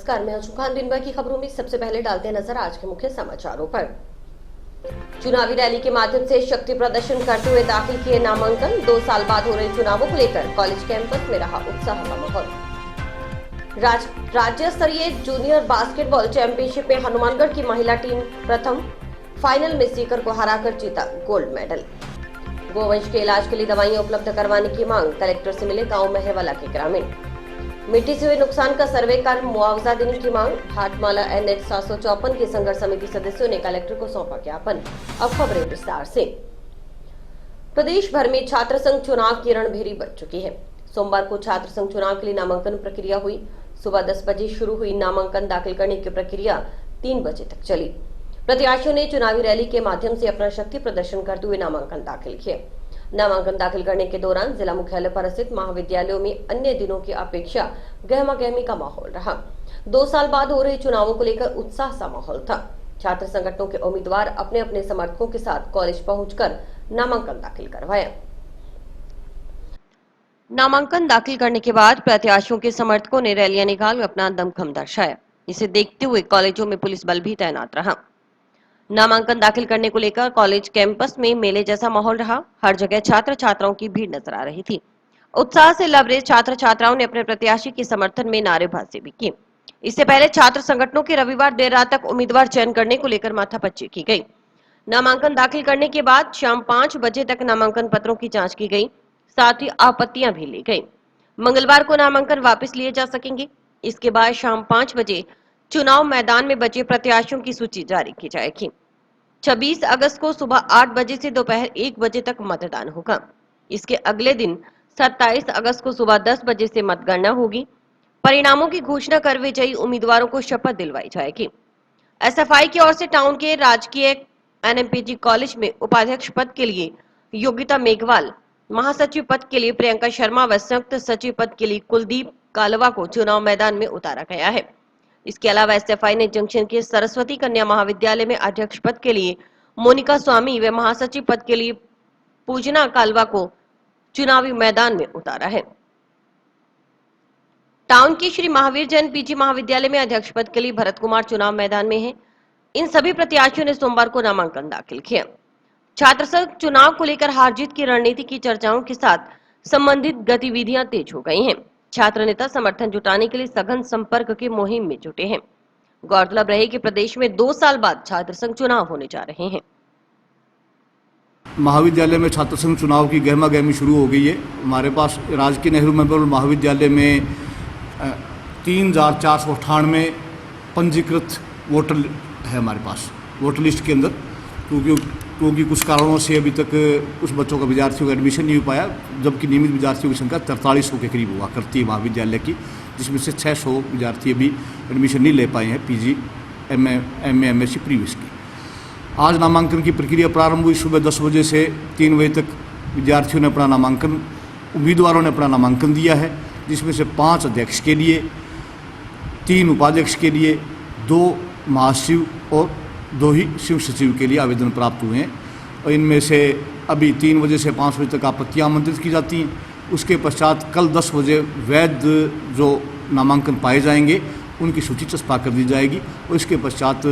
नमस्कार, मैं अंशु खान। दिन भर की खबरों में सबसे पहले डालते नजर आज के मुख्य समाचारों पर। चुनावी रैली के माध्यम से शक्ति प्रदर्शन करते हुए दाखिल किए नामांकन। 2 साल बाद हो रहे चुनावों को लेकर कॉलेज कैंपस में रहा उत्साह का माहौल। राज्य स्तरीय जूनियर बास्केटबॉल चैंपियनशिप में हनुमानगढ़ की महिला टीम प्रथम, फाइनल में सीकर को हराकर जीता गोल्ड मेडल। गोवंश के इलाज के लिए दवाइयां उपलब्ध करवाने की मांग, कलेक्टर से मिले गांव मेहवाला के ग्रामीण। मिट्टी से हुए नुकसान का सर्वे कर मुआवजा देने की मांग, हाटमाला NH 754 के संघर्ष समिति सदस्यों ने कलेक्टर को सौंपा ज्ञापन। अब खबरें विस्तार से। प्रदेश भर में छात्र संघ चुनाव की रणभेरी बज चुकी है। सोमवार को छात्र संघ चुनाव के लिए नामांकन प्रक्रिया हुई। सुबह 10 बजे शुरू हुई नामांकन दाखिल करने की प्रक्रिया 3 बजे तक चली। प्रत्याशियों ने चुनावी रैली के माध्यम से अपना शक्ति प्रदर्शन करते हुए नामांकन दाखिल किए। नामांकन दाखिल करने के दौरान जिला मुख्यालय पर स्थित महाविद्यालयों में अन्य दिनों की अपेक्षा गहमा-गहमी का माहौल रहा। 2 साल बाद हो रहे चुनावों को लेकर उत्साह सा माहौल था। छात्र संगठनों के उम्मीदवार अपने अपने समर्थकों के साथ कॉलेज पहुंचकर नामांकन दाखिल करवाया। नामांकन दाखिल करने के बाद प्रत्याशियों के समर्थकों ने रैलियां निकाल अपना दमखम दर्शाया। इसे देखते हुए कॉलेजों में पुलिस बल भी तैनात रहा। नामांकन दाखिल करने को लेकर कॉलेज कैंपस में मेले जैसा माहौल रहा। हर जगह छात्र छात्राओं की भीड़ नजर आ रही थी। उत्साह से लबरेज छात्र छात्राओं ने अपने प्रत्याशी के समर्थन में नारेबाजी भी की। इससे पहले छात्र संगठनों के रविवार देर रात तक उम्मीदवार चयन करने को लेकर माथापच्ची की गई। नामांकन दाखिल करने के बाद शाम 5 बजे तक नामांकन पत्रों की जांच की गई, साथ ही आपत्तियां भी ली गई। मंगलवार को नामांकन वापस लिए जा सकेंगे। इसके बाद शाम 5 बजे चुनाव मैदान में बचे प्रत्याशियों की सूची जारी की जाएगी। 26 अगस्त को सुबह 8 बजे से दोपहर 1 बजे तक मतदान होगा। इसके अगले दिन 27 अगस्त को सुबह 10 बजे से मतगणना होगी। परिणामों की घोषणा कर विजयी उम्मीदवारों को शपथ दिलवाई जाएगी। SFI की ओर से टाउन के राजकीय NMPG कॉलेज में उपाध्यक्ष पद के लिए योगिता मेघवाल, महासचिव पद के लिए प्रियंका शर्मा व संयुक्त सचिव पद के लिए कुलदीप कालवा को चुनाव मैदान में उतारा गया है। इसके अलावा SFI ने जंक्शन के सरस्वती कन्या महाविद्यालय में अध्यक्ष पद के लिए मोनिका स्वामी व महासचिव पद के लिए पूजना कालवा को चुनावी मैदान में उतारा है। टाउन की श्री महावीर जैन PG महाविद्यालय में अध्यक्ष पद के लिए भरत कुमार चुनाव मैदान में है। इन सभी प्रत्याशियों ने सोमवार को नामांकन दाखिल किया। छात्र संघ चुनाव को लेकर हार जीत की रणनीति की चर्चाओं के साथ संबंधित गतिविधियां तेज हो गई हैं। छात्र नेता समर्थन जुटाने के लिए सघन संपर्क की मुहिम में जुटे हैं। गौरतलब रहे कि प्रदेश में 2 साल बाद छात्र संघ चुनाव होने जा रहे हैं। महाविद्यालय में छात्र संघ चुनाव की गहमा गहमी शुरू हो गई है। हमारे पास राजकीय नेहरू मेमोरियल महाविद्यालय में 3498 पंजीकृत वोटर है हमारे पास वोटर लिस्ट के अंदर, क्योंकि कुछ कारणों से अभी तक कुछ बच्चों का विद्यार्थियों का एडमिशन नहीं हो पाया, जबकि नियमित विद्यार्थियों की संख्या 4300 के करीब हुआ करती है महाविद्यालय की, जिसमें से 600 विद्यार्थी अभी एडमिशन नहीं ले पाए हैं PG, MA, MSc प्रीवियस की। आज नामांकन की प्रक्रिया प्रारंभ हुई। सुबह 10 बजे से 3 बजे तक विद्यार्थियों ने अपना नामांकन, उम्मीदवारों ने अपना नामांकन दिया है, जिसमें से 5 अध्यक्ष के लिए, 3 उपाध्यक्ष के लिए, 2 महासचिव और 2 ही शिव सचिव के लिए आवेदन प्राप्त हुए हैं। और इनमें से अभी 3 बजे से 5 बजे तक आपत्तियां आमंत्रित की जाती हैं। उसके पश्चात कल 10 बजे वैध जो नामांकन पाए जाएंगे उनकी सूची चस्पा कर दी जाएगी और इसके पश्चात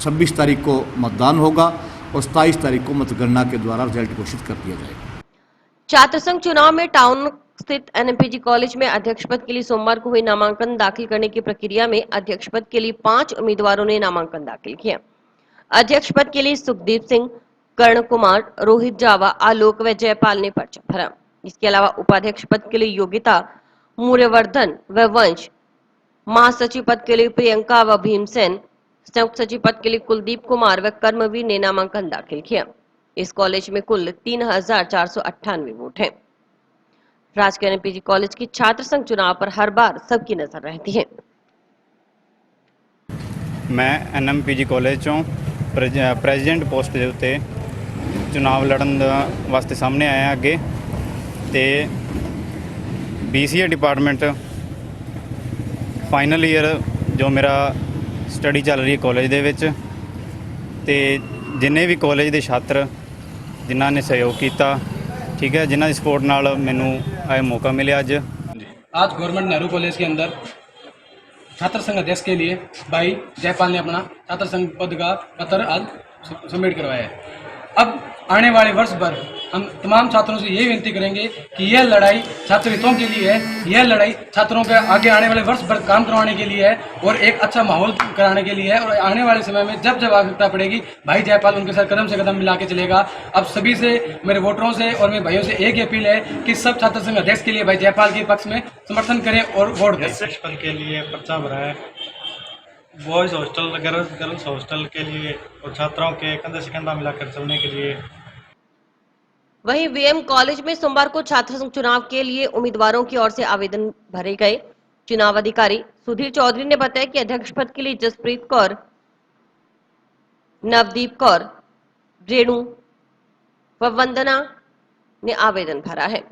26 तारीख को मतदान होगा और 27 तारीख को मतगणना के द्वारा रिजल्ट घोषित कर दिया जाएगा। छात्र संघ चुनाव में टाउन स्थित NMPG कॉलेज में अध्यक्ष पद के लिए सोमवार को हुई नामांकन दाखिल करने की प्रक्रिया में अध्यक्ष पद के लिए 5 उम्मीदवारों ने नामांकन दाखिल किया। अध्यक्ष पद के लिए सुखदीप सिंह, कर्ण कुमार, रोहित जावा, आलोक व जयपाल ने पर्चा भरा। इसके अलावा उपाध्यक्ष पद के लिए योगिता, मूल्यवर्धन व वंश, महासचिव पद के लिए प्रियंका व भीमसेन, संयुक्त सचिव पद के लिए कुलदीप कुमार व कर्मवीर ने नामांकन दाखिल किया। इस कॉलेज में कुल 3498 वोट हैं। राजकीय NMPG कॉलेज की छात्र संघ चुनाव पर हर बार सबकी नजर रहती है। मैं NMPG कॉलेज चों प्रेजिडेंट पोस्ट के उत्ते चुनाव लड़न वास्ते सामने आया अगे ते BCA डिपार्टमेंट फाइनल ईयर जो मेरा स्टडी चल रही है कॉलेज दे विच ते जिन्ने भी कॉलेज के छात्र जिन्हों ने सहयोग किया, ठीक है, जिन्हों की सपोर्ट नाल मैनू आए मौका मिले। आज गवर्नमेंट नेहरू कॉलेज के अंदर छात्र संघ अध्यक्ष के लिए भाई जयपाल ने अपना छात्र संघ पद का पत्र आज सबमिट करवाया है। अब आने वाले वर्ष भर हम तमाम छात्रों से ये विनती करेंगे कि यह लड़ाई छात्र हितों के लिए है, यह लड़ाई छात्रों के आगे आने वाले वर्ष भर काम करवाने के लिए है और एक अच्छा माहौल कराने के लिए है। और आने वाले समय में जब जब आवश्यकता पड़ेगी भाई जयपाल उनके साथ कदम से कदम मिला के चलेगा। अब सभी से, मेरे वोटरों से और मेरे भाइयों से एक ही अपील है कि सब छात्र संघ अध्यक्ष के लिए भाई जयपाल के पक्ष में समर्थन करें और वोट दें। पद के लिए पर्चा भरा है, बॉयज़ हॉस्टल, गर्ल्स हॉस्टल के लिए और छात्राओं के कंधे से कंधा मिलाकर चलने के लिए। वहीं वीएम कॉलेज में सोमवार को छात्र संघ चुनाव के लिए उम्मीदवारों की ओर से आवेदन भरे गए। चुनाव अधिकारी सुधीर चौधरी ने बताया कि अध्यक्ष पद के लिए जसप्रीत कौर, नवदीप कौर, रेणु व वंदना ने आवेदन भरा है।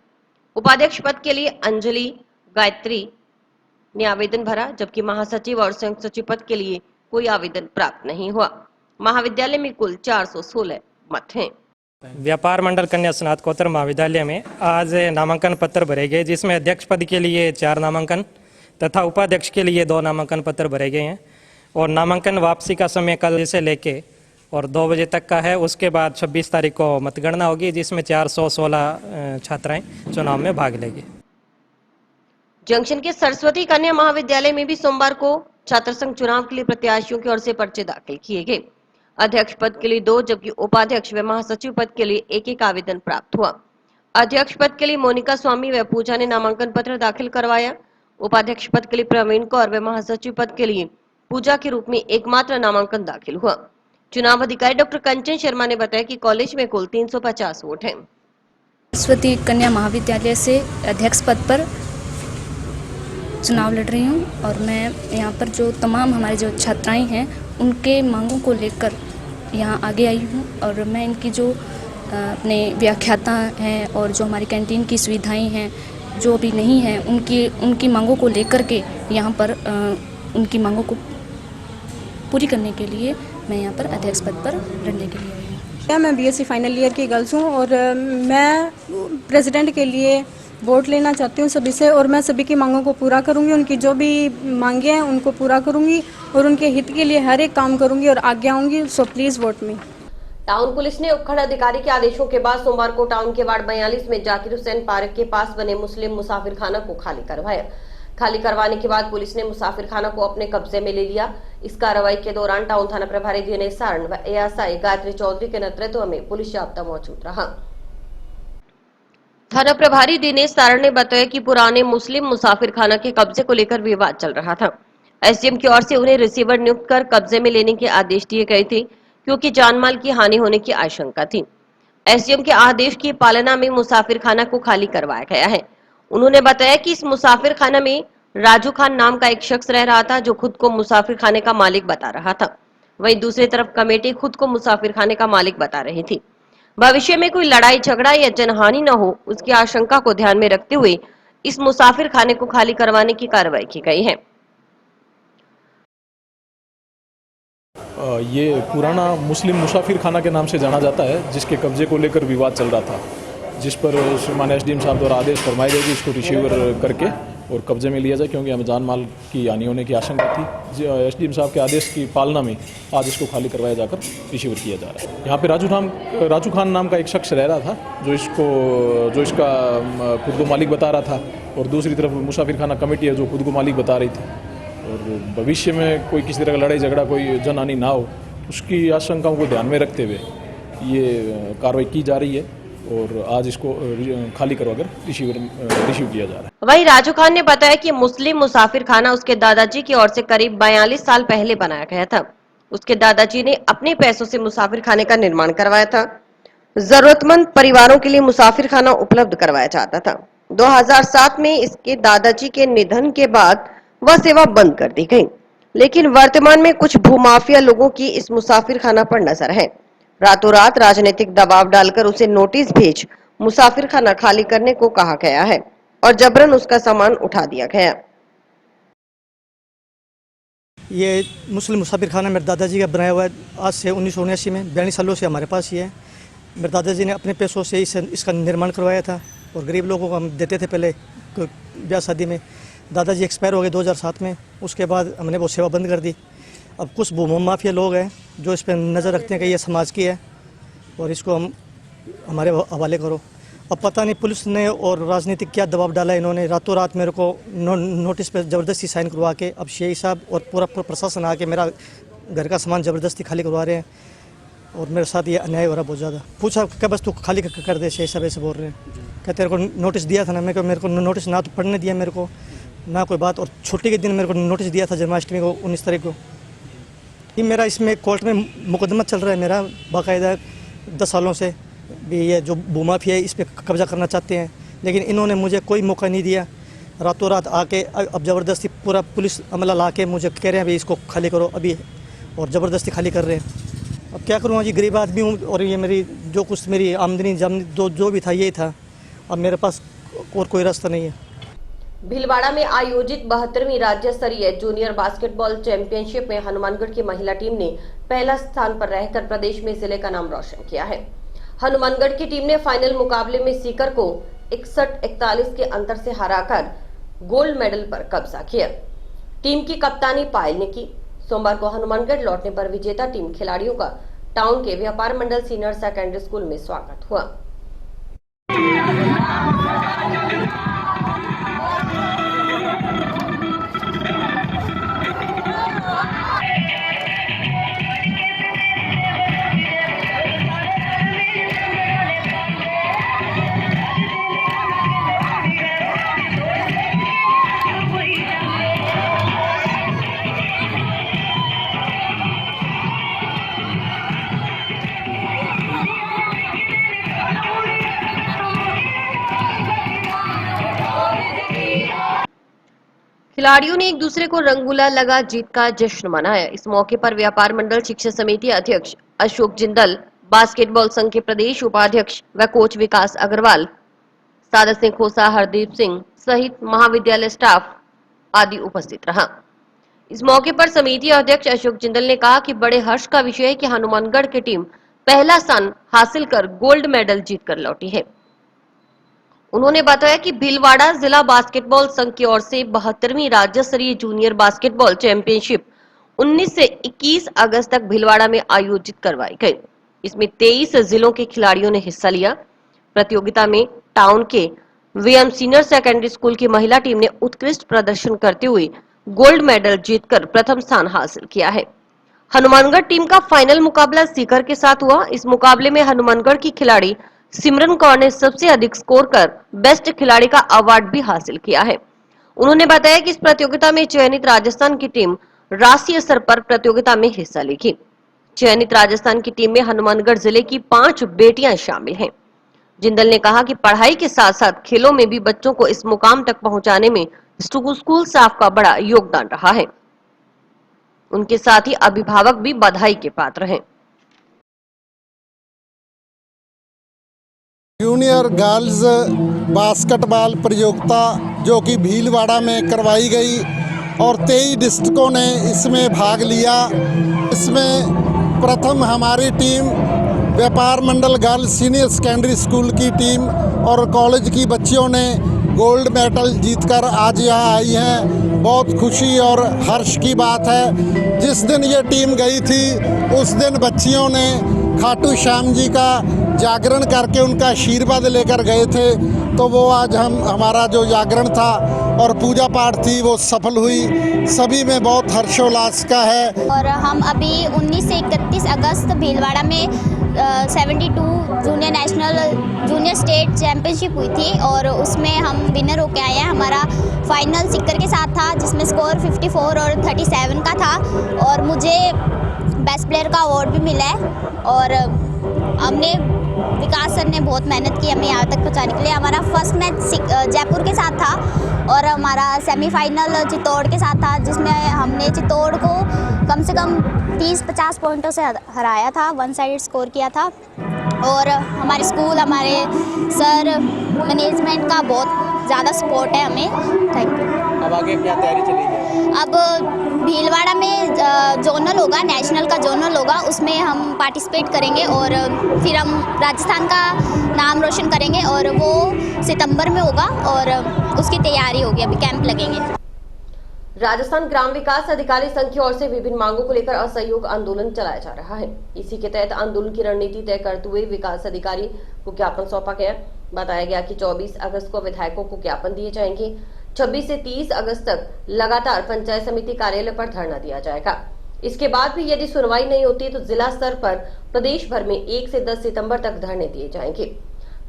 उपाध्यक्ष पद के लिए अंजलि, गायत्री ने आवेदन भरा, जबकि महासचिव और संयुक्त सचिव पद के लिए कोई आवेदन प्राप्त नहीं हुआ। महाविद्यालय में कुल 416 मत हैं। व्यापार मंडल कन्या स्नातकोत्तर महाविद्यालय में आज नामांकन पत्र भरे गए, जिसमें अध्यक्ष पद के लिए 4 नामांकन तथा उपाध्यक्ष के लिए 2 नामांकन पत्र भरे गए हैं। और नामांकन वापसी का समय कल से लेके और 2 बजे तक का है। उसके बाद 26 तारीख को मतगणना होगी, जिसमें 416 छात्राएं चुनाव में भाग लेंगी। जंक्शन के सरस्वती कन्या महाविद्यालय में भी सोमवार को छात्र संघ चुनाव के लिए प्रत्याशियों की ओर से पर्चे दाखिल किए गए। अध्यक्ष पद के लिए 2 जबकि उपाध्यक्ष व महासचिव पद के लिए एक आवेदन प्राप्त हुआ। अध्यक्ष पद के लिए मोनिका स्वामी व पूजा ने नामांकन पत्र दाखिल करवाया। उपाध्यक्ष पद के लिए प्रवीण कौर व महासचिव पद के लिए पूजा के रूप में एकमात्र नामांकन दाखिल हुआ। चुनाव अधिकारी डॉक्टर कंचन शर्मा ने बताया कि कॉलेज में कुल 350 वोट हैं। सरस्वती कन्या महाविद्यालय से अध्यक्ष पद पर चुनाव लड़ रही हूँ और मैं यहाँ पर जो तमाम हमारे जो छात्राएं हैं उनके मांगों को लेकर यहाँ आगे आई हूँ। और मैं इनकी जो अपने व्याख्याता हैं और जो हमारी कैंटीन की सुविधाएं हैं जो भी नहीं हैं उनकी मांगों को लेकर के यहाँ पर उनकी मांगों को पूरी करने के लिए मैं यहाँ पर अध्यक्ष पद पर लड़ने के लिए आई हूँ। मैं बीएससी फाइनल ईयर की गर्ल्स हूँ और मैं प्रेसिडेंट के लिए वोट लेना चाहती हूँ सभी से और मैं सभी की मांगों को पूरा करूँगी। उनकी जो भी मांगे हैं उनको पूरा करूँगी और उनके हित के लिए हर एक काम करूँगी और आगे आऊँगी। So please vote me. Town police ने उपखंड अधिकारी के आदेशों के बाद सोमवार को टाउन के वार्ड 42 में जाकिर हुसैन पार्क के पास बने मुस्लिम मुसाफिर खाना को खाली करवाया। खाली करवाने के बाद पुलिस ने मुसाफिर खाना को अपने कब्जे में ले लिया। इस कार्रवाई के दौरान टाउन थाना प्रभारी दिनेश सारण व एएसआई गायत्री चौधरी के नेतृत्व में पुलिस जाब्ता मौजूद रहा। थाना प्रभारी दिनेश सारण ने बताया कि पुराने मुस्लिम मुसाफिर खाना के कब्जे को लेकर विवाद चल रहा था। एसडीएम की ओर से उन्हें रिसीवर नियुक्त कर कब्जे में लेने के आदेश दिए गए थे, क्योंकि जानमाल की हानि होने की आशंका थी। एसडीएम के आदेश की पालना में मुसाफिर खाना को खाली करवाया गया है। उन्होंने बताया कि इस मुसाफिर खाना में राजू खान नाम का एक शख्स रह रहा था, जो खुद को मुसाफिर खाने का मालिक बता रहा था। वहीं दूसरी तरफ कमेटी खुद को मुसाफिर खाने का मालिक बता रही थी। भविष्य में कोई लड़ाई झगड़ा या जनहानि न हो, उसकी आशंका को ध्यान में रखते हुए इस मुसाफिर खाने को खाली करवाने की कार्रवाई की गई है। ये पुराना मुस्लिम मुसाफिर खाना के नाम से जाना जाता है, जिसके कब्जे को लेकर विवाद चल रहा था, जिस पर श्रीमान एसडीएम साहब द्वारा आदेश फरमाए गए कि इसको रिसीवर करके और कब्जे में लिया जाए, क्योंकि हमें जान माल की हानि होने की आशंका थी। एसडीएम साहब के आदेश की पालना में आज इसको खाली करवाया जाकर रिसीवर किया जा रहा है। यहाँ पे राजू खान नाम का एक शख्स रह रहा था, जो इसका खुद को मालिक बता रहा था, और दूसरी तरफ मुसाफिर खाना कमेटी है जो खुद को मालिक बता रही थी। और भविष्य में कोई किसी तरह का लड़ाई झगड़ा, कोई जनहानि ना हो, उसकी आशंकाओं को ध्यान में रखते हुए ये कार्रवाई की जा रही है और आज इसको खाली करवाकर रिसीव किया जा रहा है। वहीं राजू खान ने बताया कि मुस्लिम मुसाफिर खाना उसके दादाजी की ओर से करीब 42 साल पहले बनाया गया था। उसके दादाजी ने अपने पैसों से मुसाफिर खाने का निर्माण करवाया था। जरूरतमंद परिवारों के लिए मुसाफिर खाना उपलब्ध करवाया जाता था। 2007 में इसके दादाजी के निधन के बाद वह सेवा बंद कर दी गई, लेकिन वर्तमान में कुछ भूमाफिया लोगों की इस मुसाफिर खाना पर नजर है। रातों रात राजनीतिक दबाव डालकर उसे नोटिस भेज मुसाफिर खाना खाली करने को कहा गया है और जबरन उसका सामान उठा दिया गया। ये मुस्लिम मुसाफिर खाना मेरे दादाजी का बनाया हुआ है। आज से 1979 में 42 सालों से हमारे पास ये है। मेरे दादाजी ने अपने पैसों से इसका निर्माण करवाया था और गरीब लोगों को हम देते थे पहले ब्याह शादी में। दादाजी एक्सपायर हो गए 2007 में। उसके बाद हमने वो सेवा बंद कर दी। अब कुछ भूमि माफिया लोग हैं जो इस पर नज़र रखते हैं कि ये समाज की है और इसको हम हमारे हवाले करो। अब पता नहीं पुलिस ने और राजनीतिक क्या दबाव डाला, इन्होंने रातों रात मेरे को नोटिस पे ज़बरदस्ती साइन करवा के अब शेख साहब और पूरा प्रशासन आके मेरा घर का सामान ज़बरदस्ती खाली करवा रहे हैं और मेरे साथ ये अन्याय हो रहा बहुत ज़्यादा। पूछा क्या बस तू खाली कर दे, शेख साहब ऐसे बोल रहे हैं। क्या तेरे को नोटिस दिया था ना? मेरे को नोटिस ना तो पढ़ने दिया मेरे को ना कोई बात, और छुट्टी के दिन मेरे को नोटिस दिया था जन्माष्टमी को 19 तारीख को। कि मेरा इसमें कोर्ट में मुकदमा चल रहा है मेरा बाकायदा 10 सालों से भी। ये जो भूमाफिया है इस पर कब्जा करना चाहते हैं, लेकिन इन्होंने मुझे कोई मौका नहीं दिया। रातों रात आके अब ज़बरदस्ती पूरा पुलिस अमला ला के मुझे कह रहे हैं अभी इसको खाली करो अभी, और ज़बरदस्ती खाली कर रहे हैं। अब क्या करूँ जी, गरीब आदमी हूँ और ये मेरी जो कुछ मेरी आमदनी जो भी था यही था। अब मेरे पास और कोई रास्ता नहीं है। भीलवाड़ा में आयोजित 72वीं राज्य स्तरीय जूनियर बास्केटबॉल चैंपियनशिप में हनुमानगढ़ की महिला टीम ने पहला स्थान पर रहकर प्रदेश में जिले का नाम रोशन किया है। हनुमानगढ़ की टीम ने फाइनल मुकाबले में सीकर को 61-41 के अंतर से हराकर गोल्ड मेडल पर कब्जा किया। टीम की कप्तानी पायल ने की। सोमवार को हनुमानगढ़ लौटने पर विजेता टीम खिलाड़ियों का टाउन के व्यापार मंडल सीनियर सेकेंडरी स्कूल में स्वागत हुआ। खिलाड़ियों ने एक दूसरे को रंग गुलाल लगा जीत का जश्न मनाया। इस मौके पर व्यापार मंडल शिक्षा समिति अध्यक्ष अशोक जिंदल, बास्केटबॉल संघ के प्रदेश उपाध्यक्ष व कोच विकास अग्रवाल, सादत सिंह खोसा, हरदीप सिंह सहित महाविद्यालय स्टाफ आदि उपस्थित रहा। इस मौके पर समिति अध्यक्ष अशोक जिंदल ने कहा कि बड़े हर्ष का विषय है कि हनुमानगढ़ की टीम पहला स्थान हासिल कर गोल्ड मेडल जीतकर लौटी है। उन्होंने बताया कि भीलवाड़ा जिला बास्केटबॉल संघ की ओर से 72वीं राज्य स्तरीय जूनियर बास्केटबॉल चैंपियनशिप 19 से 21 अगस्त तक भीलवाड़ा में आयोजित करवाई गई। इसमें 23 जिलों के खिलाड़ियों ने हिस्सा लिया। प्रतियोगिता में टाउन के वीएम सीनियर सेकेंडरी स्कूल की महिला टीम ने उत्कृष्ट प्रदर्शन करते हुए गोल्ड मेडल जीतकर प्रथम स्थान हासिल किया है। हनुमानगढ़ टीम का फाइनल मुकाबला सीकर के साथ हुआ। इस मुकाबले में हनुमानगढ़ की खिलाड़ी सिमरन कौर ने सबसे अधिक स्कोर कर बेस्ट खिलाड़ी का अवार्ड भी हासिल किया है। उन्होंने बताया कि इस प्रतियोगिता में चयनित राजस्थान की टीम राष्ट्रीय स्तर पर प्रतियोगिता में हिस्सा लेगी। चयनित राजस्थान की टीम में हनुमानगढ़ जिले की 5 बेटियां शामिल हैं। जिंदल ने कहा कि पढ़ाई के साथ साथ खेलों में भी बच्चों को इस मुकाम तक पहुंचाने में स्कूल स्टाफ का बड़ा योगदान रहा है। उनके साथ ही अभिभावक भी बधाई के पात्र हैं। जूनियर गर्ल्स बास्केटबॉल प्रतियोगिता जो कि भीलवाड़ा में करवाई गई और 23 डिस्ट्रिक्टों ने इसमें भाग लिया। इसमें प्रथम हमारी टीम व्यापार मंडल गर्ल्स सीनियर सेकेंडरी स्कूल की टीम और कॉलेज की बच्चियों ने गोल्ड मेडल जीतकर आज यहाँ आई हैं। बहुत खुशी और हर्ष की बात है। जिस दिन ये टीम गई थी उस दिन बच्चियों ने खाटू श्याम जी का जागरण करके उनका आशीर्वाद लेकर गए थे, तो वो आज हमारा जो जागरण था और पूजा पाठ थी वो सफल हुई। सभी में बहुत हर्षोल्लास का है। और हम अभी 19 से 31 अगस्त भीलवाड़ा में 72 जूनियर स्टेट चैम्पियनशिप हुई थी और उसमें हम विनर होके आए हैं। हमारा फाइनल सीकर के साथ था जिसमें स्कोर 54 और 37 का था और मुझे बेस्ट प्लेयर का अवार्ड भी मिला है। और हमने विकास सर ने बहुत मेहनत की हमें यहाँ तक पहुँचाने के लिए। हमारा फर्स्ट मैच जयपुर के साथ था और हमारा सेमीफाइनल चित्तौड़ के साथ था जिसमें हमने चित्तौड़ को कम से कम 30-50 पॉइंटों से हराया था, वन साइड स्कोर किया था। और हमारे स्कूल, हमारे सर, मैनेजमेंट का बहुत ज़्यादा सपोर्ट है हमें। Thank you. अब आगे क्या तैयारी चलेगी? अब भीलवाड़ा में जोनल होगा, नेशनल का जोनल होगा, उसमें हम पार्टिसिपेट करेंगे और फिर हम राजस्थान का नाम रोशन करेंगे और वो सितंबर में होगा और उसकी तैयारी होगी, अभी कैंप लगेंगे। राजस्थान ग्राम विकास अधिकारी संघ की ओर से विभिन्न मांगों को लेकर असहयोग आंदोलन चलाया जा रहा है। इसी के तहत आंदोलन की रणनीति तय करते हुए विकास अधिकारी को ज्ञापन सौंपा गया। बताया गया कि 24 अगस्त को विधायकों को ज्ञापन दिए जाएंगे। 26 से 30 अगस्त तक लगातार पंचायत समिति कार्यालय पर धरना दिया जाएगा। इसके बाद भी यदि सुनवाई नहीं होती तो जिला स्तर पर प्रदेश भर में 1 से 10 सितंबर तक धरने दिए जाएंगे।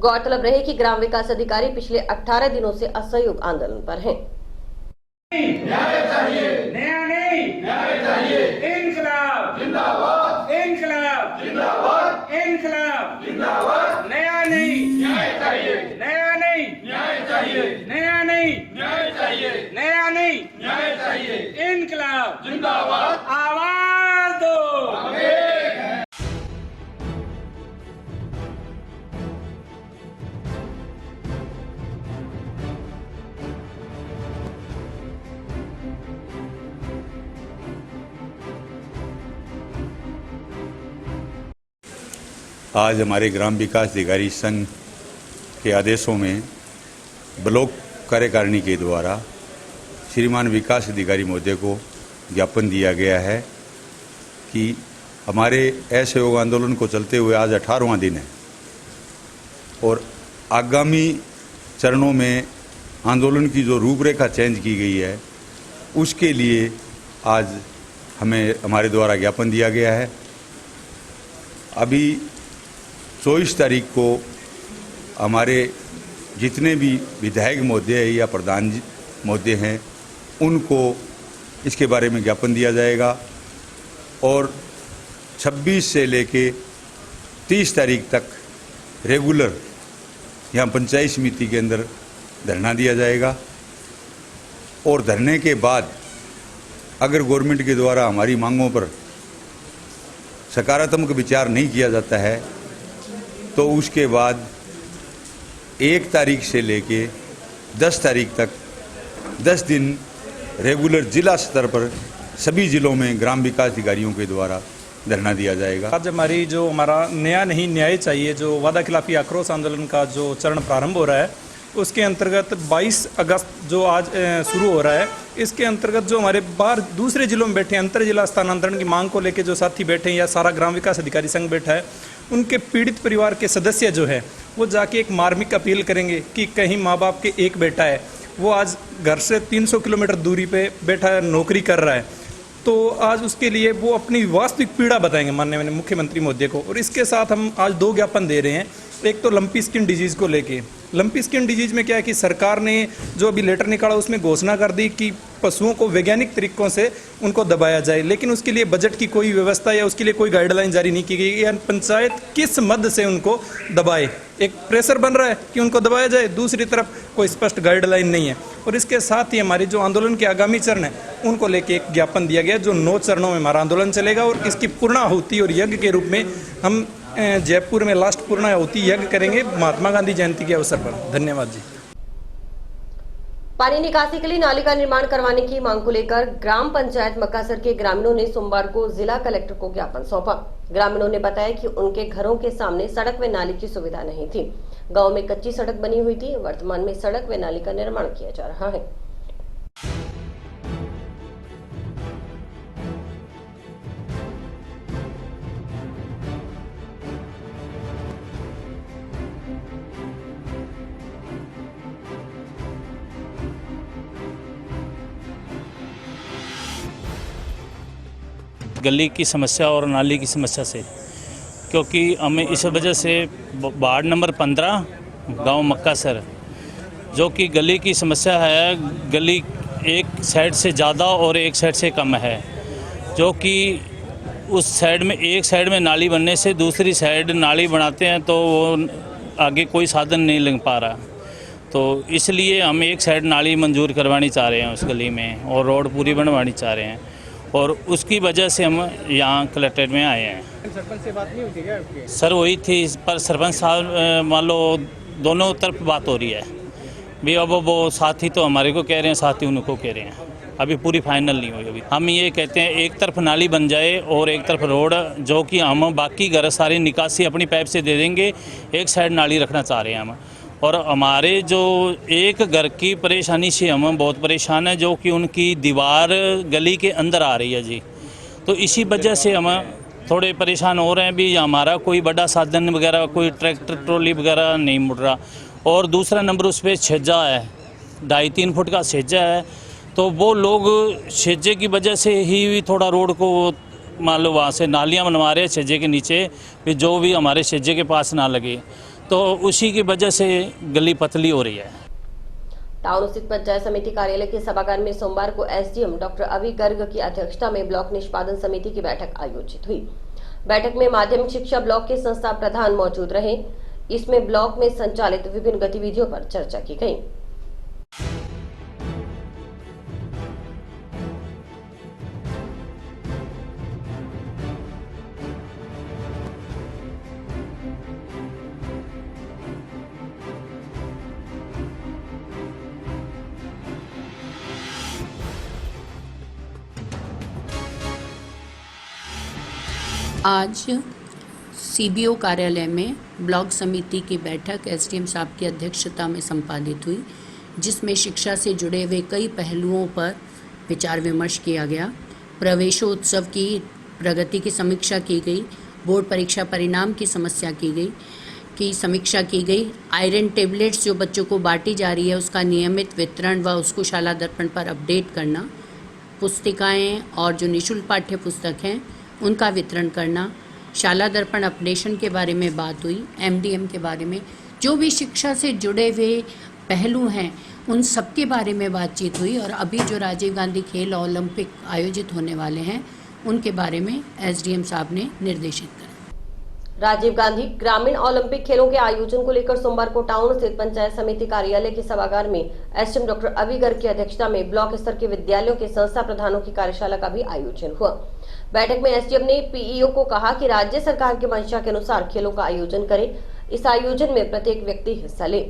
गौरतलब रहे कि ग्राम विकास अधिकारी पिछले 18 दिनों से असहयोग आंदोलन पर हैं। न्याय चाहिए, नया नहीं, न्याय चाहिए, इंकलाब जिंदाबाद, इंकलाब जिंदाबाद, इंकलाब जिंदाबाद, नया नहीं, न्याय चाहिए, नया नहीं, न्याय चाहिए, नया नहीं, न्याय चाहिए, नया नहीं, न्याय चाहिए, इंकलाब जिंदाबाद, आवाज दो। आज हमारे ग्राम विकास अधिकारी संघ के आदेशों में ब्लॉक कार्यकारिणी के द्वारा श्रीमान विकास अधिकारी महोदय को ज्ञापन दिया गया है कि हमारे असहयोग आंदोलन को चलते हुए आज 18वां दिन है और आगामी चरणों में आंदोलन की जो रूपरेखा चेंज की गई है उसके लिए आज हमें हमारे द्वारा ज्ञापन दिया गया है। अभी 24 तारीख को हमारे जितने भी विधायक महोदय या प्रधान महोदय हैं उनको इसके बारे में ज्ञापन दिया जाएगा और 26 से लेके 30 तारीख तक रेगुलर यहाँ पंचायत समिति के अंदर धरना दिया जाएगा और धरने के बाद अगर गवर्नमेंट के द्वारा हमारी मांगों पर सकारात्मक विचार नहीं किया जाता है तो उसके बाद 1 तारीख से लेके 10 तारीख तक 10 दिन रेगुलर जिला स्तर पर सभी जिलों में ग्राम विकास अधिकारियों के द्वारा धरना दिया जाएगा। आज हमारा नया नहीं न्याय चाहिए जो वादा खिलाफी आक्रोश आंदोलन का जो चरण प्रारंभ हो रहा है उसके अंतर्गत 22 अगस्त जो आज शुरू हो रहा है इसके अंतर्गत जो हमारे बाहर दूसरे जिलों में बैठे अंतर जिला स्थानांतरण की मांग को लेकर जो साथी बैठे हैं या सारा ग्राम विकास अधिकारी संघ बैठा है उनके पीड़ित परिवार के सदस्य जो है वो जाके एक मार्मिक अपील करेंगे कि कहीं माँ बाप के एक बेटा है वो आज घर से 300 किलोमीटर दूरी पे बैठा है नौकरी कर रहा है तो आज उसके लिए वो अपनी वास्तविक पीड़ा बताएंगे माननीय मुख्यमंत्री महोदय को। और इसके साथ हम आज 2 ज्ञापन दे रहे हैं। एक तो लंपी स्किन डिजीज़ को लेके। लंपी स्किन डिजीज़ में क्या है कि सरकार ने जो अभी लेटर निकाला उसमें घोषणा कर दी कि पशुओं को वैज्ञानिक तरीकों से उनको दबाया जाए लेकिन उसके लिए बजट की कोई व्यवस्था या उसके लिए कोई गाइडलाइन जारी नहीं की गई या पंचायत किस मद से उनको दबाए। एक प्रेशर बन रहा है कि उनको दबाया जाए, दूसरी तरफ कोई स्पष्ट गाइडलाइन नहीं है। और इसके साथ ही हमारे जो आंदोलन के आगामी चरण हैं उनको लेके एक ज्ञापन दिया गया जो 9 चरणों में हमारा आंदोलन चलेगा और इसकी पूर्णाहुति और यज्ञ के रूप में हम जयपुर में लास्ट पूर्णाहुति यज्ञ करेंगे महात्मा गांधी जयंती के अवसर पर। धन्यवाद जी। पानी निकासी के लिए नाली का निर्माण करवाने की मांग को लेकर ग्राम पंचायत मक्कासर के ग्रामीणों ने सोमवार को जिला कलेक्टर को ज्ञापन सौंपा। ग्रामीणों ने बताया कि उनके घरों के सामने सड़क व नाली की सुविधा नहीं थी। गांव में कच्ची सड़क बनी हुई थी। वर्तमान में सड़क व नाली का निर्माण किया जा रहा है। गली की समस्या और नाली की समस्या से, क्योंकि हमें इस वजह से वार्ड नंबर 15 गांव मक्कासर जो कि गली की समस्या है, गली एक साइड से ज़्यादा और एक साइड से कम है, जो कि उस साइड में एक साइड में नाली बनने से दूसरी साइड नाली बनाते हैं तो वो आगे कोई साधन नहीं लग पा रहा। तो इसलिए हम एक साइड नाली मंजूर करवानी चाह रहे हैं उस गली में और रोड पूरी बनवानी चाह रहे हैं और उसकी वजह से हम यहाँ कलेक्ट्रेट में आए हैं। सरपंच से बात नहीं हुई क्या? सर हुई थी पर सरपंच साहब मान लो दोनों तरफ बात हो रही है भी। अब वो साथी तो हमारे को कह रहे हैं, साथी उनको कह रहे हैं, अभी पूरी फाइनल नहीं हुई। अभी हम ये कहते हैं एक तरफ नाली बन जाए और एक तरफ रोड, जो कि हम बाकी घर सारी निकासी अपनी पाइप से दे देंगे, एक साइड नाली रखना चाह रहे हैं हम। और हमारे जो एक घर की परेशानी से हम बहुत परेशान हैं, जो कि उनकी दीवार गली के अंदर आ रही है जी। तो इसी वजह से हम थोड़े परेशान हो रहे हैं भी। हमारा कोई बड़ा साधन वगैरह, कोई ट्रैक्टर ट्रॉली वगैरह नहीं मुड़ रहा। और दूसरा नंबर उस पर छज्जा है, 2.5-3 फुट का छज्जा है। तो वो लोग छज्जे की वजह से ही थोड़ा रोड को मान लो वहाँ से नालियाँ बनवा रहे हैं छज्जे के नीचे, भी जो भी हमारे छज्जे के पास ना लगे, तो उसी की वजह से गली पतली हो रही है। टाउन स्थित पंचायत समिति कार्यालय के सभागार में सोमवार को एसडीएम डॉक्टर अभी गर्ग की अध्यक्षता में ब्लॉक निष्पादन समिति की बैठक आयोजित हुई। बैठक में माध्यमिक शिक्षा ब्लॉक के संस्था प्रधान मौजूद रहे। इसमें ब्लॉक में संचालित विभिन्न गतिविधियों पर चर्चा की गई। आज सीबीओ कार्यालय में ब्लॉक समिति की बैठक एसडीएम साहब की अध्यक्षता में संपादित हुई, जिसमें शिक्षा से जुड़े हुए कई पहलुओं पर विचार विमर्श किया गया। प्रवेशोत्सव की प्रगति की समीक्षा की गई, बोर्ड परीक्षा परिणाम की समस्या की समीक्षा की गई। आयरन टेबलेट्स जो बच्चों को बांटी जा रही है उसका नियमित वितरण व उसको शाला दर्पण पर अपडेट करना, पुस्तिकाएँ और जो निःशुल्क पाठ्य पुस्तक हैं उनका वितरण करना, शाला दर्पण अपडेशन के बारे में बात हुई। एमडीएम के बारे में जो भी शिक्षा से जुड़े हुए पहलू हैं उन सब के बारे में बातचीत हुई। और अभी जो राजीव गांधी खेल ओलंपिक आयोजित होने वाले हैं उनके बारे में एसडीएम साहब ने निर्देशित किया। राजीव गांधी ग्रामीण ओलंपिक खेलों के आयोजन को लेकर सोमवार को टाउन स्थित पंचायत समिति कार्यालय के सभागार में एसडीएम डॉक्टर अभी गर्ग की अध्यक्षता में ब्लॉक स्तर के विद्यालयों के संस्था प्रधानों की कार्यशाला का भी आयोजन हुआ। बैठक में एसडीएम ने पीईओ को कहा कि राज्य सरकार की मंशा के अनुसार खेलों का आयोजन करे। इस आयोजन में प्रत्येक व्यक्ति हिस्सा ले।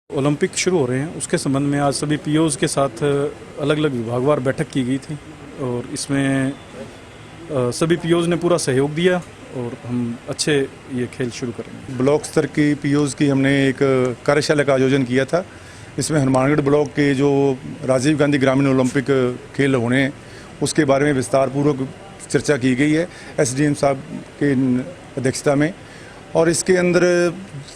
ओलंपिक शुरू हो रहे हैं, उसके संबंध में आज सभी पीओज़ के साथ अलग अलग विभागवार बैठक की गई थी और इसमें सभी पीओज़ ने पूरा सहयोग दिया और हम अच्छे ये खेल शुरू करेंगे। ब्लॉक स्तर की पीओज़ की हमने एक कार्यशाला का आयोजन किया था। इसमें हनुमानगढ़ ब्लॉक के जो राजीव गांधी ग्रामीण ओलंपिक खेल होने हैं उसके बारे में विस्तारपूर्वक चर्चा की गई है एसडीएम साहब के अध्यक्षता में। और इसके अंदर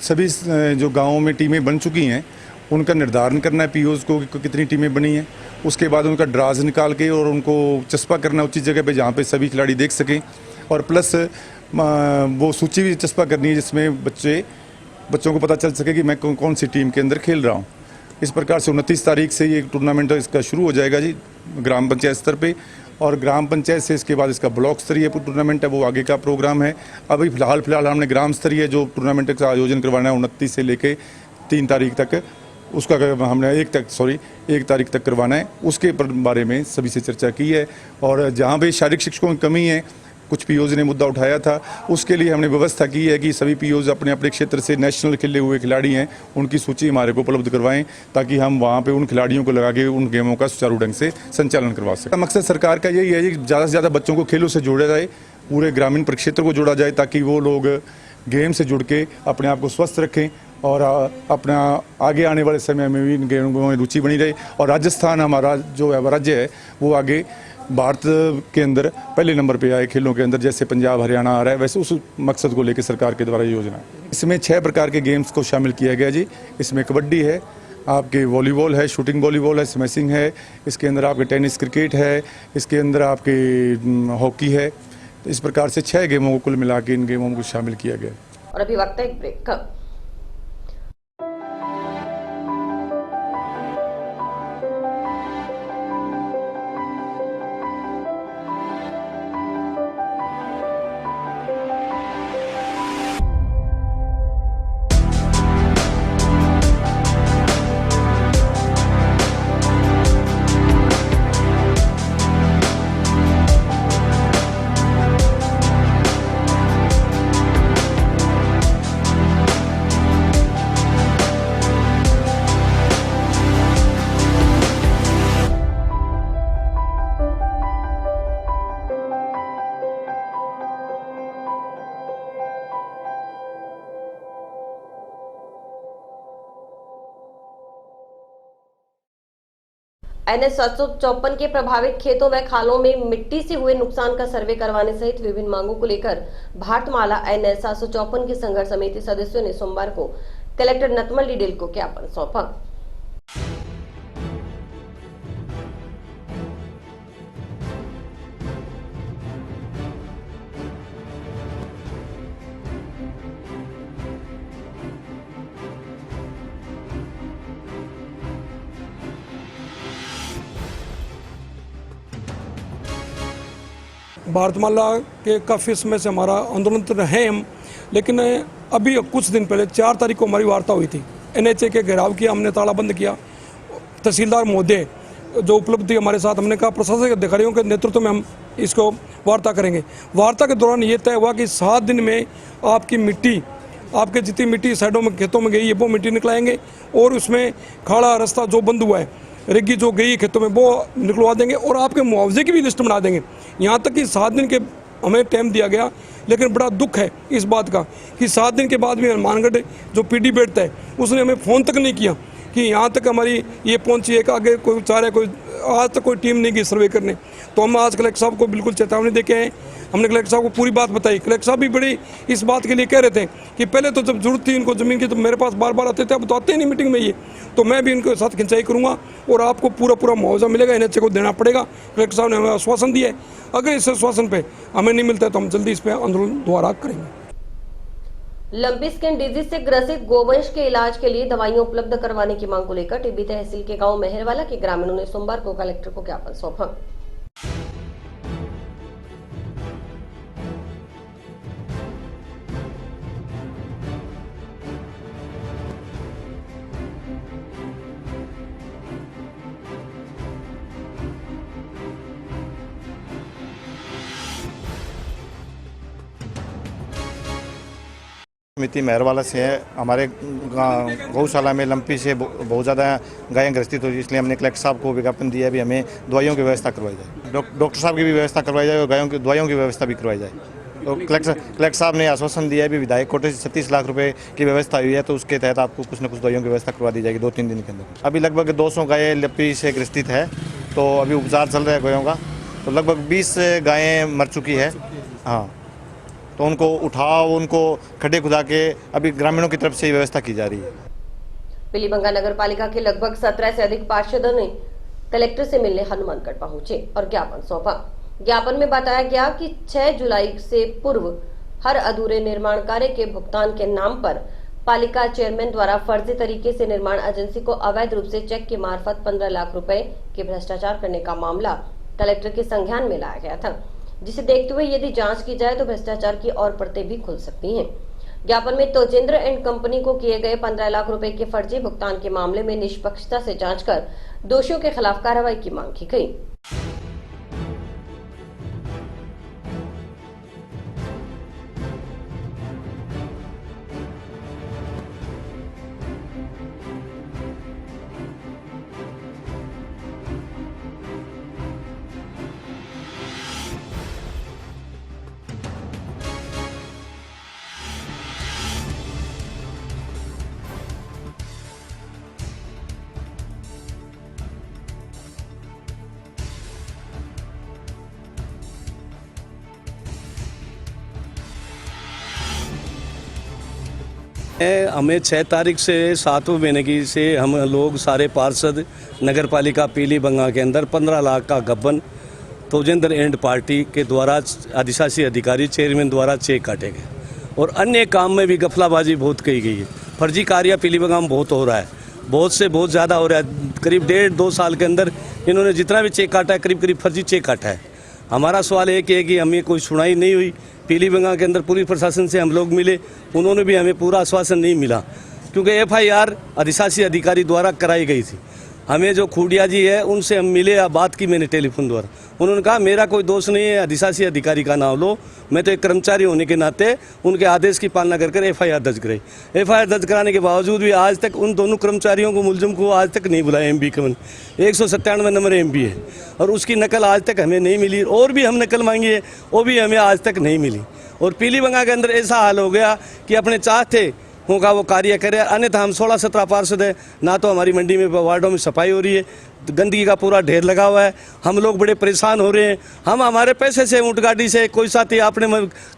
सभी जो गांवों में टीमें बन चुकी हैं उनका निर्धारण करना है पीओज़ को कितनी टीमें बनी हैं। उसके बाद उनका ड्राज निकाल के और उनको चस्पा करना उचित जगह पे जहाँ पे सभी खिलाड़ी देख सकें। और प्लस वो सूची भी चस्पा करनी है जिसमें बच्चों को पता चल सके कि मैं कौन सी टीम के अंदर खेल रहा हूँ। इस प्रकार से 29 तारीख से ये टूर्नामेंट इसका शुरू हो जाएगा जी ग्राम पंचायत स्तर पे। और ग्राम पंचायत से इसके बाद इसका ब्लॉक स्तरीय टूर्नामेंट है, वो आगे का प्रोग्राम है। अभी फिलहाल हमने ग्राम स्तरीय जो टूर्नामेंट का आयोजन करवाना है 29 से लेके 3 तारीख तक, उसका हमने 1 तारीख तक करवाना है। उसके बारे में सभी से चर्चा की है। और जहाँ भी शारीरिक शिक्षकों की कमी है, कुछ पीओज़ ने मुद्दा उठाया था, उसके लिए हमने व्यवस्था की है कि सभी पीओज़ अपने अपने क्षेत्र से नेशनल खेले हुए खिलाड़ी हैं उनकी सूची हमारे को उपलब्ध करवाएं ताकि हम वहाँ पे उन खिलाड़ियों को लगा के उन गेमों का सुचारू ढंग से संचालन करवा सकें। मकसद सरकार का यही है कि ज़्यादा से ज़्यादा बच्चों को खेलों से जोड़ा जाए, पूरे ग्रामीण परिक्षेत्र को जोड़ा जाए ताकि वो लोग गेम से जुड़ के अपने आप को स्वस्थ रखें और अपना आगे आने वाले समय में भी इन गेमों में रुचि बनी रहे। और राजस्थान हमारा जो राज्य है वो आगे भारत के अंदर पहले नंबर पे आए खेलों के अंदर, जैसे पंजाब हरियाणा आ रहा है, वैसे उस मकसद को लेकर सरकार के द्वारा योजना है। इसमें 6 प्रकार के गेम्स को शामिल किया गया जी। इसमें कबड्डी है, आपके वॉलीबॉल है, शूटिंग वॉलीबॉल है, स्मैशिंग है, इसके अंदर आपके टेनिस क्रिकेट है, इसके अंदर आपके हॉकी है। इस प्रकार से 6 गेमों को कुल मिला के इन गेमों को शामिल किया गया। और अभी वक्त है एक ब्रेक का। NH 754 के प्रभावित खेतों व खालों में मिट्टी से हुए नुकसान का सर्वे करवाने सहित विभिन्न मांगों को लेकर भारतमाला NH 754 की संघर्ष समिति सदस्यों ने सोमवार को कलेक्टर नतमल डिडेल को ज्ञापन सौंपा। भारतमाला के काफ़ी समय से हमारा आंदोलन तो रहे हम, लेकिन अभी कुछ दिन पहले 4 तारीख को हमारी वार्ता हुई थी। NHA के घेराव किया, हमने तालाबंद किया। तहसीलदार महोदय जो उपलब्ध थी हमारे साथ, हमने कहा प्रशासनिक अधिकारियों के नेतृत्व में हम इसको वार्ता करेंगे। वार्ता के दौरान ये तय हुआ कि 7 दिन में आपकी मिट्टी, आपके जितनी मिट्टी साइडों में खेतों में गई है वो मिट्टी निकलाएंगे और उसमें खाड़ा रास्ता जो बंद हुआ है, रिग्गी जो गई खेतों में, वो निकलवा देंगे और आपके मुआवजे की भी लिस्ट बना देंगे। यहाँ तक कि 7 दिन के हमें टाइम दिया गया, लेकिन बड़ा दुख है इस बात का कि 7 दिन के बाद भी हनुमानगढ़ जो PD बैठता है उसने हमें फ़ोन तक नहीं किया कि यहाँ तक हमारी ये पहुँची है कि आगे कोई चाह रहा है, कोई आज तक कोई टीम नहीं गई सर्वे करने। तो हम आज कलेक्टर साहब को बिल्कुल चेतावनी दे के आए। हमने कलेक्टर साहब को पूरी बात बताई। कलेक्टर साहब भी बड़ी इस बात के लिए कह रहे थे कि पहले तो जब जरूरत थी इनको ज़मीन की तो मेरे पास बार बार आते थे, अब तो आते ही नहीं मीटिंग में ये। तो मैं भी इनके साथ खिंचाई करूँगा और आपको पूरा मुआवजा मिलेगा, NHA को देना पड़ेगा। कलेक्टर साहब ने हमें आश्वासन दिया है। अगर इस आश्वासन पर हमें नहीं मिलता है तो हम जल्दी इस पर आंदोलन दोबारा करेंगे। लंपी स्किन डिजीज से ग्रसित गोवंश के इलाज के लिए दवाइयां उपलब्ध करवाने की मांग को लेकर टिब्बी तहसील के गांव मेहरवाला के ग्रामीणों ने सोमवार को कलेक्टर को ज्ञापन सौंपा। समिति मेहरवाला से है। हमारे गौशाला में लंपी से बहुत ज़्यादा गायें ग्रसित हो रही है, इसलिए हमने कलेक्टर साहब को विज्ञापन दिया भी हमें दवाइयों की व्यवस्था करवाई जाए, डॉक्टर साहब की भी व्यवस्था करवाई जाए और गायों की दवाइयों की व्यवस्था भी करवाई जाए। तो कलेक्टर साहब ने आश्वासन दिया है भी विधायक कोटे से 36 लाख रुपए की व्यवस्था हुई है, तो उसके तहत आपको कुछ न कुछ दवाइयों की व्यवस्था करवा दी जाएगी 2-3 दिन के अंदर। अभी लगभग 200 गायें लंपी से ग्रसित है, तो अभी उपचार चल रहा है गायों का। तो लगभग 20 गायें मर चुकी है। हाँ, तो उनको उठाओ, उनको खड्डे खुदा के अभी ग्रामीणों की तरफ से व्यवस्था की जा रही है। पीलीबंगा नगर पालिका के लगभग 17 से अधिक पार्षदों ने कलेक्टर से मिलने हनुमानगढ़ पहुंचे और ज्ञापन सौंपा। ज्ञापन में बताया गया कि 6 जुलाई से पूर्व हर अधूरे निर्माण कार्य के भुगतान के नाम पर पालिका चेयरमैन द्वारा फर्जी तरीके से निर्माण एजेंसी को अवैध रूप से चेक के मार्फत 15 लाख रुपए के भ्रष्टाचार करने का मामला कलेक्टर के संज्ञान में लाया गया था, जिसे देखते हुए यदि जांच की जाए तो भ्रष्टाचार की और परतें भी खुल सकती हैं। ज्ञापन में तोजेंद्र एंड कंपनी को किए गए 15 लाख रुपए के फर्जी भुगतान के मामले में निष्पक्षता से जांच कर दोषियों के खिलाफ कार्रवाई की मांग की गई। हमें 6 तारीख से 7वें महीने की से हम लोग सारे पार्षद नगर पालिका पीलीबंगा के अंदर 15 लाख का गबन तोजेंद्र एंड पार्टी के द्वारा अधिशासी अधिकारी चेयरमैन द्वारा चेक काटे गए और अन्य काम में भी गफलाबाजी बहुत की गई है। फर्जी कार्य पीलीबंगा में बहुत हो रहा है, बहुत से बहुत ज़्यादा हो रहा है। करीब 1.5-2 साल के अंदर इन्होंने जितना भी चेक काटा है करीब फर्जी चेक काटा है। हमारा सवाल एक है कि हमें कोई सुनाई नहीं हुई। पीलीबंगा के अंदर पुलिस प्रशासन से हम लोग मिले, उन्होंने भी हमें पूरा आश्वासन नहीं मिला, क्योंकि FIR अधिशासी अधिकारी द्वारा कराई गई थी। हमें जो खूडिया जी है उनसे हम मिले या बात की मैंने टेलीफोन द्वारा, उन्होंने कहा मेरा कोई दोष नहीं है, अधिशासी अधिकारी का नाम लो, मैं तो एक कर्मचारी होने के नाते उनके आदेश की पालना कर FIR दर्ज कराई। FIR दर्ज कराने के बावजूद भी आज तक उन दोनों कर्मचारियों को, मुलजिम को आज तक नहीं बुलाया। MB का 197 नंबर MB है और उसकी नकल आज तक हमें नहीं मिली, और भी हम नकल मांगी है वो भी हमें आज तक नहीं मिली। और पीलीबंगा के अंदर ऐसा हाल हो गया कि अपने चाहते होगा वो कार्य करे, अन्यथा हम 16-17 पार्षद है, ना तो हमारी मंडी में वार्डों में सफाई हो रही है, गंदगी का पूरा ढेर लगा हुआ है। हम लोग बड़े परेशान हो रहे हैं। हम हमारे पैसे से ऊँट गाड़ी से कोई साथी अपने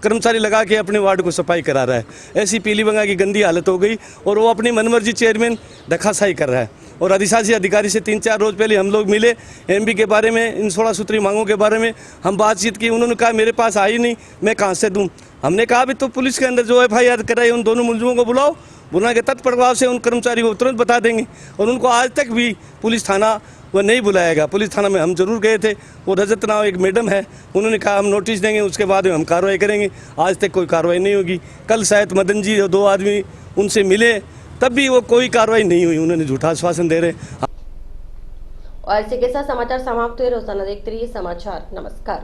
कर्मचारी लगा के अपने वार्ड को सफाई करा रहा है। ऐसी पीलीबंगा की गंदी हालत हो गई और वो अपनी मनमर्जी चेयरमैन धक्काशाही कर रहा है। और अधिशासी अधिकारी से 3-4 रोज़ पहले हम लोग मिले, एमबी के बारे में, इन 16 सूत्री मांगों के बारे में हम बातचीत की। उन्होंने कहा मेरे पास आई नहीं, मैं कहाँ से दूँ। हमने कहा भी तो पुलिस के अंदर जो FIR कराई उन दोनों मुलजिमों को बुलाओ, बुला के तत्प्रभाव से उन कर्मचारी को तुरंत बता देंगे। और उनको आज तक भी पुलिस थाना वो नहीं बुलाएगा। पुलिस थाना में हम जरूर गए थे, वो रजत नाव एक मैडम है, उन्होंने कहा हम नोटिस देंगे, उसके बाद में हम कार्रवाई करेंगे। आज तक कोई कार्रवाई नहीं होगी। कल शायद मदन जी 2 आदमी उनसे मिले, तब भी वो कोई कार्रवाई नहीं हुई, उन्होंने झूठा आश्वासन दे रहे। और इसी के साथ समाचार समाप्त हुए। रोजाना देखते रहिए समाचार। नमस्कार।